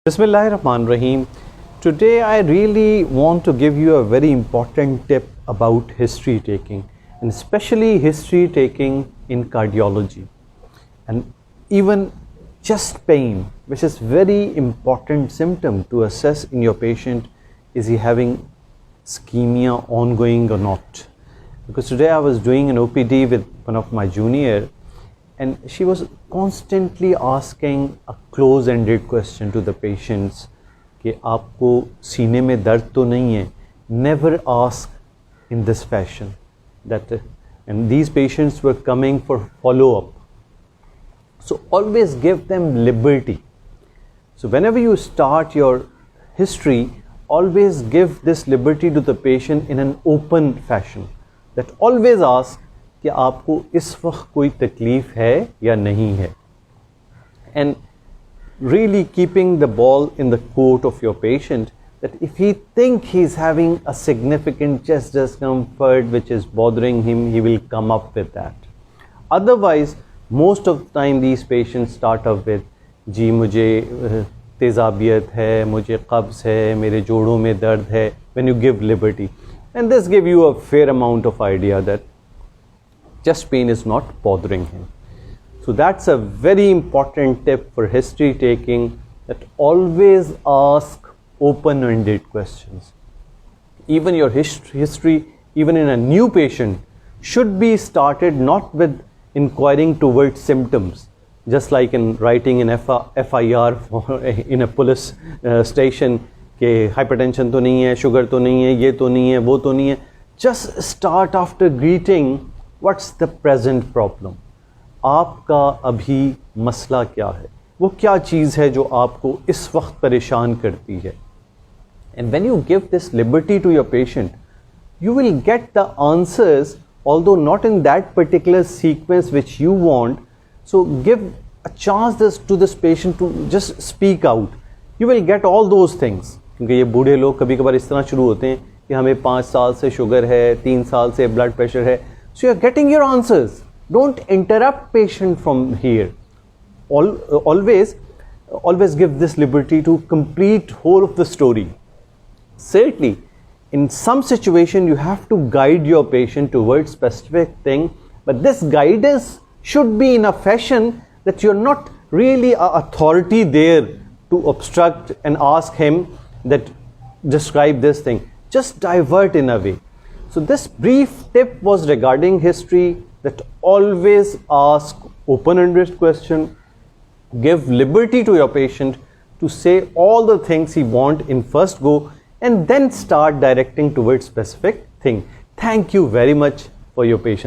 Bismillahirrahmanirrahim. Today I really want to give you a very important tip about history taking, and especially history taking in cardiology, and even chest pain, which is very important symptom to assess in your patient. Is he having ischemia ongoing or not? Because today I was doing an OPD with one of my junior, and she was constantly asking a close-ended question to the patients कि आपको सीने में दर्द तो नहीं है? Never ask in this fashion. And these patients were coming for follow-up. So always give them liberty. So whenever you start your history, always give this liberty to the patient in an open fashion. That always ask कि आपको इस वक्त कोई तकलीफ है या नहीं है, and really keeping the ball in the court of your patient, that if he think he's having a significant chest discomfort which is bothering him, he will come up with that. Otherwise, most of the time these patients start up with जी मुझे तेज़ाबियत है, मुझे कब्ज़ है, मेरे जोड़ों में दर्द है. When you give liberty, and this give you a fair amount of idea that chest pain is not bothering him. So that's a very important tip for history taking, that always ask open-ended questions. Even your history, even in a new patient, should be started not with inquiring towards symptoms, just like in writing an FIR in a police station कि hypertension तो नहीं है, sugar तो नहीं है, ये तो नहीं है, वो तो नहीं है. Just start after greeting. What's the present problem? आपका अभी मसला क्या है? वो क्या चीज़ है जो आपको इस वक्त परेशान करती है? And when you give this liberty to your patient, you will get the answers, although not in that particular sequence which you want. So give a chance to this patient to just speak out. You will get all those things. क्योंकि ये बूढ़े लोग कभी कभार इस तरह शुरू होते हैं कि हमें 5 साल से शुगर है, 3 साल से ब्लड प्रेशर है. So you are getting your answers. Don't interrupt patient from here. Always give this liberty to complete whole of the story. Certainly, in some situation you have to guide your patient towards specific thing, but this guidance should be in a fashion that you're not really an authority there to obstruct and ask him that describe this thing. Just divert in a way. So this brief tip was regarding history, that always ask open-ended question, give liberty to your patient to say all the things he want in first go, and then start directing towards specific thing. Thank you very much for your patience.